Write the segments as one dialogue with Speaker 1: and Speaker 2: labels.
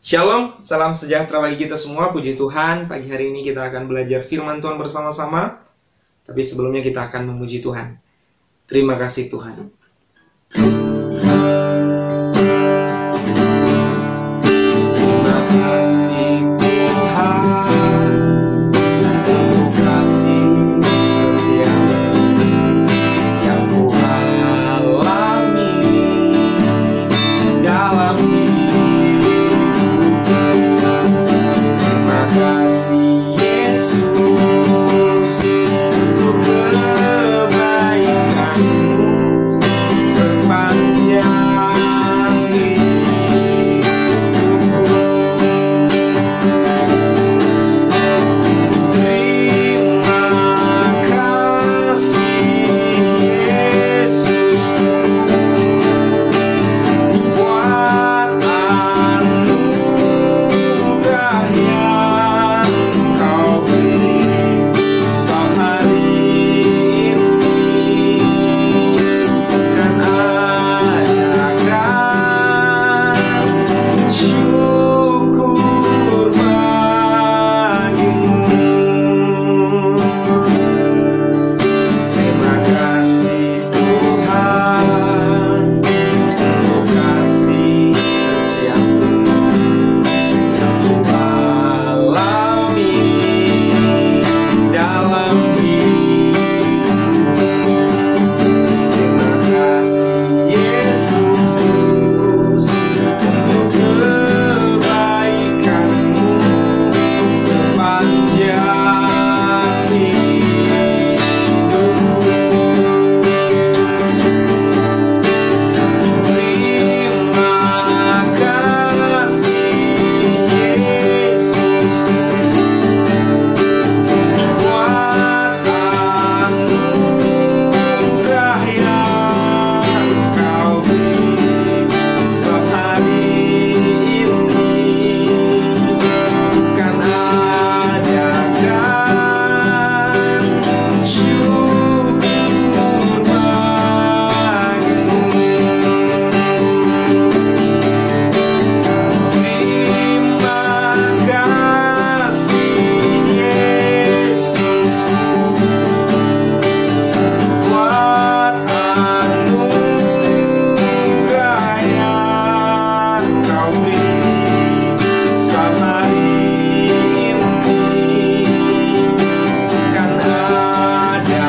Speaker 1: Shalom, salam sejahtera bagi kita semua, puji Tuhan. Pagi hari ini kita akan belajar firman Tuhan bersama-sama. Tapi sebelumnya kita akan memuji Tuhan. Terima kasih Tuhan. Terima kasih Tuhan untuk kasih setiamu yang Ku alami dalam hidupku. Terima kasih Yesus untuk kebaikan-Mu sepanjang hidupku. Terima kasih Yesus buat anugerah yang Kau beri setiap hari ini, dan adakan syukur bagimu. Terima kasih Tuhan untuk kasih setiamu yang Ku alami dalam hidupku. Terima kasih Yesus untuk kebaikan-Mu sepanjang hidupku. Terima kasih Yesus buat anugerah yang Kau beri setiap hari ini, kan adakan syukur bagimu. Terima kasih Yesus buat anugerah yang Kau beri setiap hari ini, kan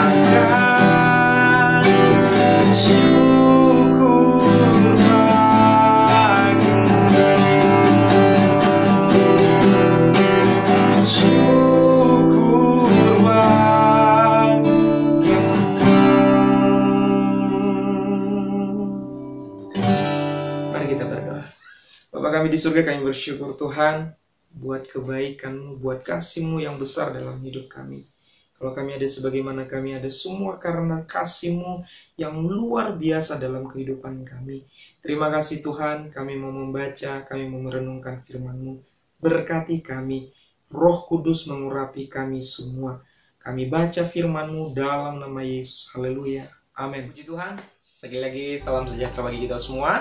Speaker 1: adakan syukur bagimu. Syukur bagimu. Mari kita berdoa. Bapa kami di surga, kami bersyukur Tuhan buat kebaikan-Mu, buat kasih-Mu yang besar dalam hidup kami. Kalau kami ada sebagaimana kami ada semua karena kasih-Mu yang luar biasa dalam kehidupan kami. Terima kasih Tuhan, kami mau membaca, kami mau merenungkan firman-Mu. Berkati kami, Roh Kudus mengurapi kami semua. Kami baca firman-Mu dalam nama Yesus. Haleluya. Amin. Puji Tuhan. Sekali lagi salam sejahtera bagi kita semua.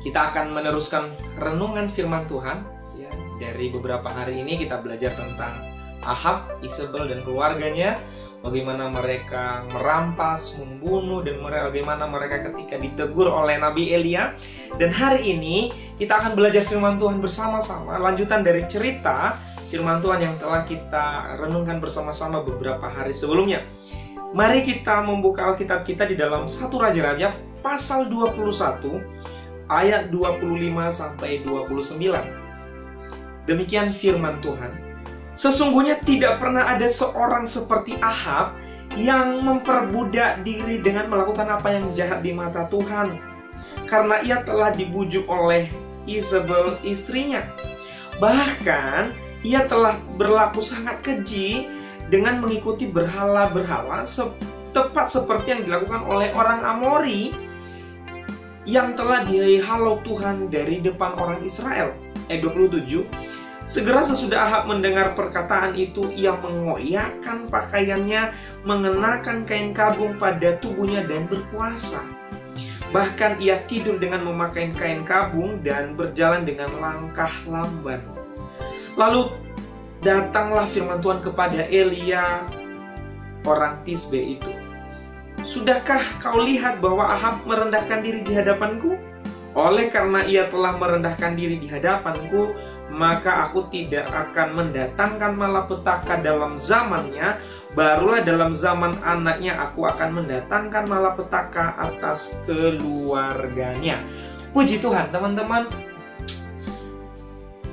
Speaker 1: Kita akan meneruskan renungan firman Tuhan. Ya, dari beberapa hari ini kita belajar tentang Ahab, Isabel dan keluarganya. Bagaimana mereka merampas, membunuh, dan bagaimana mereka ketika ditegur oleh Nabi Elia. Dan hari ini kita akan belajar firman Tuhan bersama-sama. Lanjutan dari cerita firman Tuhan yang telah kita renungkan bersama-sama beberapa hari sebelumnya. Mari kita membuka Alkitab kita di dalam 1 Raja-Raja pasal 21 ayat 25 sampai 29. Demikian firman Tuhan. Sesungguhnya tidak pernah ada seorang seperti Ahab yang memperbudak diri dengan melakukan apa yang jahat di mata Tuhan, karena ia telah dibujuk oleh Isabel istrinya. Bahkan ia telah berlaku sangat keji dengan mengikuti berhala-berhala, tepat seperti yang dilakukan oleh orang Amori yang telah dihalau Tuhan dari depan orang Israel. Ayat 27. Segera sesudah Ahab mendengar perkataan itu, ia mengoyakkan pakaiannya, mengenakan kain kabung pada tubuhnya dan berpuasa. Bahkan ia tidur dengan memakai kain kabung dan berjalan dengan langkah lamban. Lalu datanglah firman Tuhan kepada Elia, orang Tisbe itu. Sudahkah kau lihat bahwa Ahab merendahkan diri di hadapanku? Oleh karena ia telah merendahkan diri di hadapanku, maka aku tidak akan mendatangkan malapetaka dalam zamannya. Barulah dalam zaman anaknya aku akan mendatangkan malapetaka atas keluarganya. Puji Tuhan, teman-teman.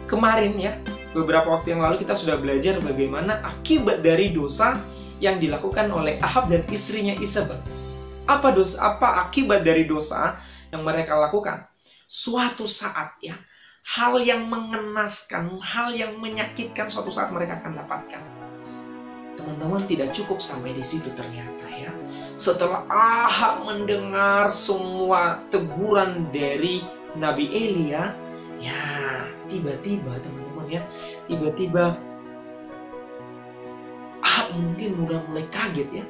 Speaker 1: Kemarin ya, beberapa waktu yang lalu kita sudah belajar bagaimana akibat dari dosa yang dilakukan oleh Ahab dan istrinya Isabel. Apa akibat dari dosa yang mereka lakukan? Suatu saat ya, hal yang mengenaskan, hal yang menyakitkan suatu saat mereka akan dapatkan. Teman-teman, tidak cukup sampai di situ ternyata ya. Setelah Ahab mendengar semua teguran dari Nabi Elia, ya tiba-tiba teman-teman ya, tiba-tiba Ahab mungkin udah mulai kaget ya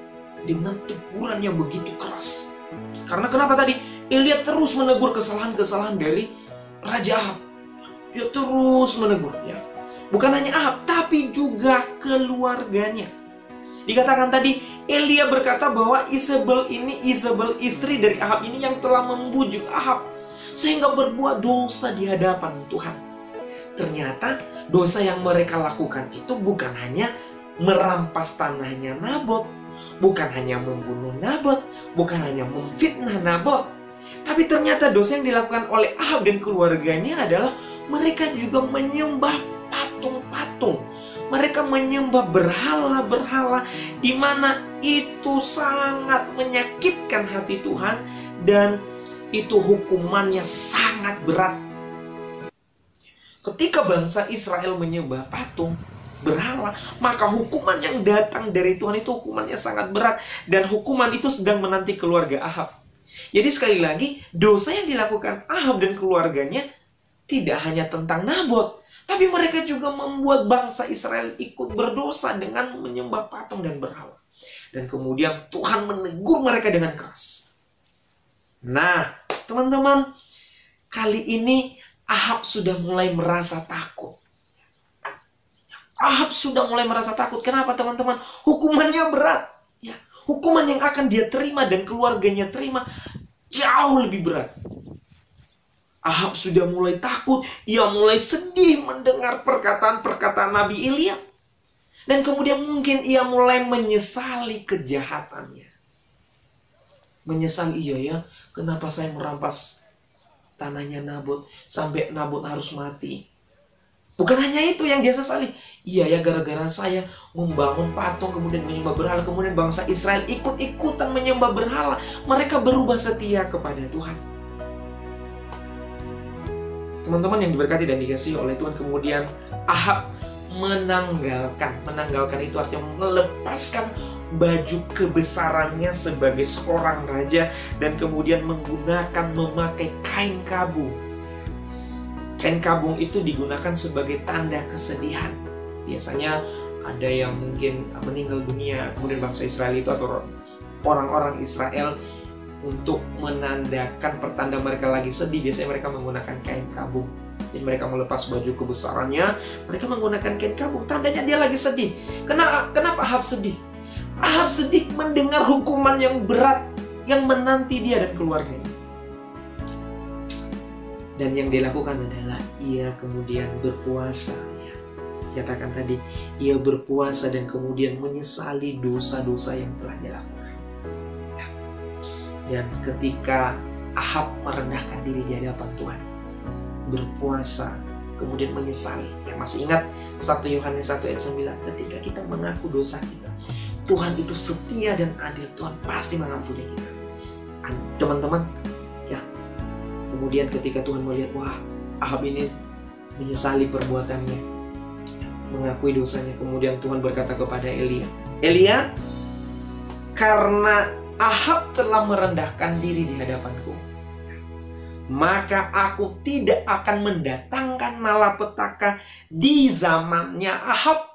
Speaker 1: dengan teguran yang begitu keras. Karena kenapa tadi? Elia terus menegur kesalahan-kesalahan dari Raja Ahab. Dia terus menegur ya. Bukan hanya Ahab, tapi juga keluarganya. Dikatakan tadi, Elia berkata bahwa Isabel istri dari Ahab ini yang telah membujuk Ahab sehingga berbuat dosa di hadapan Tuhan. Ternyata dosa yang mereka lakukan itu bukan hanya merampas tanahnya Nabot, bukan hanya membunuh Nabot, bukan hanya memfitnah Nabot, tapi ternyata dosa yang dilakukan oleh Ahab dan keluarganya adalah mereka juga menyembah patung-patung. Mereka menyembah berhala-berhala, di mana itu sangat menyakitkan hati Tuhan dan itu hukumannya sangat berat. Ketika bangsa Israel menyembah patung, berhala, maka hukuman yang datang dari Tuhan itu hukumannya sangat berat, dan hukuman itu sedang menanti keluarga Ahab. Jadi sekali lagi, dosa yang dilakukan Ahab dan keluarganya tidak hanya tentang Nabot, tapi mereka juga membuat bangsa Israel ikut berdosa dengan menyembah patung dan berhala. Dan kemudian Tuhan menegur mereka dengan keras. Nah, teman-teman, kali ini Ahab sudah mulai merasa takut. Ahab sudah mulai merasa takut. Kenapa, teman-teman? Hukumannya berat. Ya, hukuman yang akan dia terima dan keluarganya terima jauh lebih berat. Ahab sudah mulai takut. Ia mulai sedih mendengar perkataan-perkataan Nabi Elia. Dan kemudian mungkin ia mulai menyesali kejahatannya. Menyesal, iya ya, kenapa saya merampas tanahnya Nabot sampai Nabot harus mati. Bukan hanya itu yang dia sesali. Iya ya, gara-gara saya membangun patung, kemudian menyembah berhala, kemudian bangsa Israel ikut-ikutan menyembah berhala. Mereka berubah setia kepada Tuhan. Teman-teman yang diberkati dan dikasihi oleh Tuhan, kemudian Ahab menanggalkan itu artinya melepaskan baju kebesarannya sebagai seorang raja dan kemudian memakai kain kabung. Kain kabung itu digunakan sebagai tanda kesedihan. Biasanya ada yang mungkin meninggal dunia, kemudian bangsa Israel itu atau orang-orang Israel untuk menandakan pertanda mereka lagi sedih, biasanya mereka menggunakan kain kabung. Jadi mereka melepas baju kebesarannya, mereka menggunakan kain kabung, tandanya dia lagi sedih. Kenapa Ahab sedih? Ahab sedih mendengar hukuman yang berat yang menanti dia dan keluarganya. Dan yang dilakukan adalah ia kemudian berpuasa. Katakan tadi, ia berpuasa dan kemudian menyesali dosa-dosa yang telah dilakukan. Dan ketika Ahab merendahkan diri di hadapan Tuhan, berpuasa, kemudian menyesali. Ya, masih ingat 1 Yohanes 1 ayat 9, ketika kita mengaku dosa kita, Tuhan itu setia dan adil, Tuhan pasti mengampuni kita. Teman-teman, ya, kemudian ketika Tuhan melihat, wah, Ahab ini menyesali perbuatannya, mengakui dosanya, kemudian Tuhan berkata kepada Elia, Elia, karena Ahab telah merendahkan diri di hadapanku, maka aku tidak akan mendatangkan malapetaka di zamannya Ahab.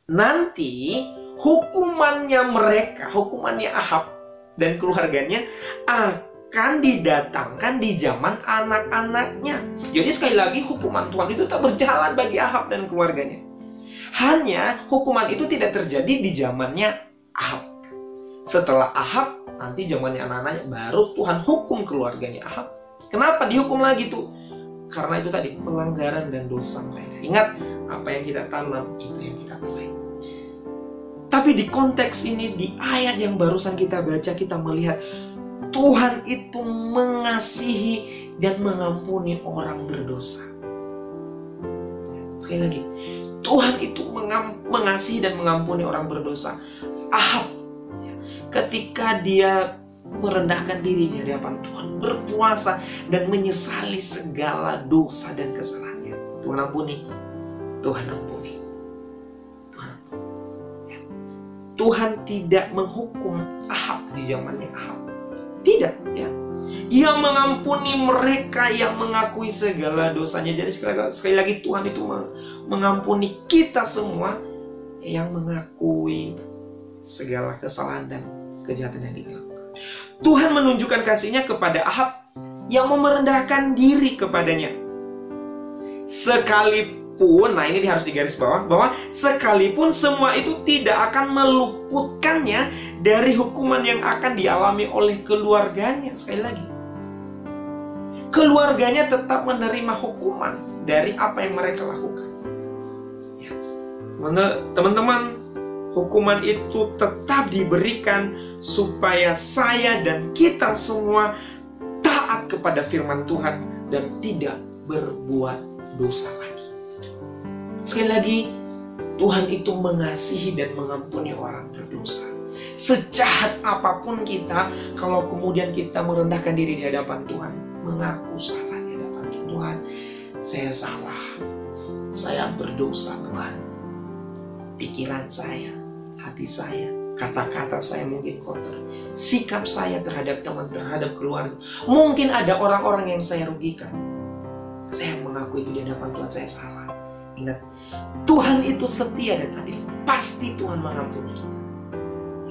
Speaker 1: Nanti hukumannya Ahab dan keluarganya akan didatangkan di zaman anak-anaknya. Jadi sekali lagi hukuman Tuhan itu tak berjalan bagi Ahab dan keluarganya. Hanya hukuman itu tidak terjadi di zamannya Ahab. Setelah Ahab, nanti zamannya anak-anaknya, baru Tuhan hukum keluarganya Ahab. Kenapa dihukum lagi tuh? Karena itu tadi, pelanggaran dan dosa mereka. Ingat, apa yang kita tanam, itu yang kita tuai. Tapi di konteks ini, di ayat yang barusan kita baca, kita melihat Tuhan itu mengasihi dan mengampuni orang berdosa. Sekali lagi, Tuhan itu mengasihi dan mengampuni orang berdosa. Ahab, ketika dia merendahkan diri di hadapan Tuhan, berpuasa dan menyesali segala dosa dan kesalahannya, Tuhan ampuni, Tuhan ampuni, Tuhan ampuni. Tuhan tidak menghukum Ahab di zamannya Ahab. Tidak, ya. Ia mengampuni mereka yang mengakui segala dosanya. Jadi sekali lagi Tuhan itu mengampuni kita semua yang mengakui segala kesalahan dan kejahatan yang kita lakukan. Tuhan menunjukkan kasih-Nya kepada Ahab yang mau merendahkan diri kepadanya. Sekalipun, nah ini harus digaris bawah, bahwa sekalipun semua itu tidak akan meluputkannya dari hukuman yang akan dialami oleh keluarganya. Sekali lagi, keluarganya tetap menerima hukuman dari apa yang mereka lakukan. Ya. Teman-teman, hukuman itu tetap diberikan supaya saya dan kita semua taat kepada firman Tuhan dan tidak berbuat dosa lagi. Sekali lagi, Tuhan itu mengasihi dan mengampuni orang berdosa. Sejahat apapun kita, kalau kemudian kita merendahkan diri di hadapan Tuhan, mengaku salah di hadapan Tuhan, saya salah, saya berdosa Tuhan. Pikiran saya, hati saya, kata-kata saya mungkin kotor, sikap saya terhadap teman, terhadap keluarga, mungkin ada orang-orang yang saya rugikan. Saya mengaku itu di hadapan Tuhan, saya salah. Ingat, Tuhan itu setia dan adil. Pasti Tuhan mengampuni kita.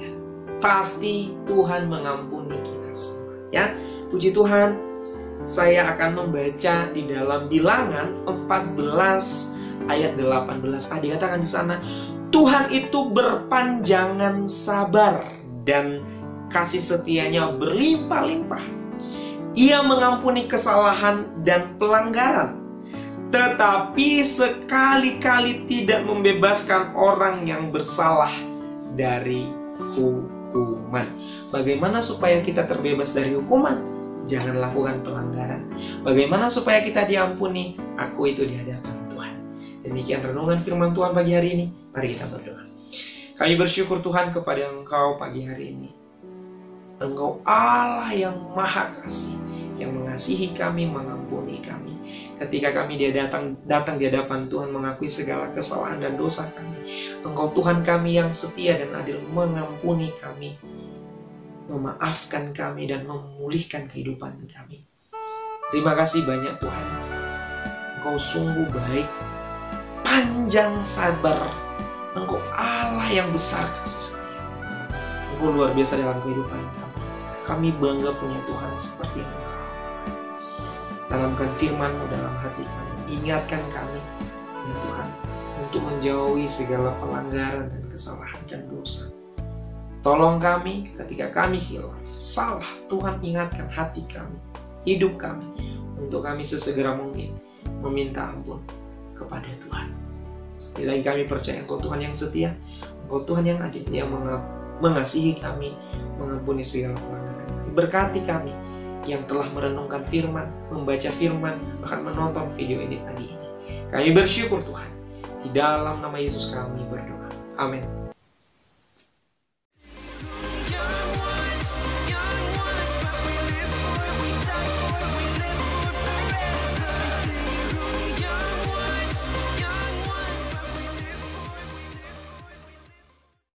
Speaker 1: Ya, pasti Tuhan mengampuni kita semua. Ya, puji Tuhan. Saya akan membaca di dalam Bilangan 14 ayat 18. Dikatakan di sana, Tuhan itu berpanjangan sabar dan kasih setianya berlimpah-limpah. Ia mengampuni kesalahan dan pelanggaran, tetapi sekali-kali tidak membebaskan orang yang bersalah dari hukuman. Bagaimana supaya kita terbebas dari hukuman? Jangan lakukan pelanggaran. Bagaimana supaya kita diampuni? Aku itu di hadapan Tuhan. Demikian renungan firman Tuhan pagi hari ini. Mari kita berdoa. Kami bersyukur Tuhan kepada Engkau pagi hari ini. Engkau Allah yang maha kasih, yang mengasihi kami, mengampuni kami. Ketika kami datang di hadapan Tuhan mengakui segala kesalahan dan dosa kami, Engkau Tuhan kami yang setia dan adil mengampuni kami, memaafkan kami dan memulihkan kehidupan kami. Terima kasih banyak Tuhan. Engkau sungguh baik, panjang sabar. Engkau Allah yang besar kasih setia. Engkau luar biasa dalam kehidupan kami. Kami bangga punya Tuhan seperti Engkau. Tanamkan firman-Mu dalam hati kami. Ingatkan kami, ya Tuhan, untuk menjauhi segala pelanggaran dan kesalahan dan dosa. Tolong kami ketika kami hilaf, salah, Tuhan ingatkan hati kami, hidup kami, untuk kami sesegera mungkin meminta ampun kepada Tuhan. Sekali lagi kami percaya Engkau Tuhan yang setia, Engkau Tuhan yang adil, yang mengasihi kami, mengampuni segala pelanggaran kami. Berkati kami yang telah merenungkan firman, membaca firman, bahkan menonton video ini tadi ini. Kami bersyukur Tuhan. Di dalam nama Yesus kami berdoa. Amin.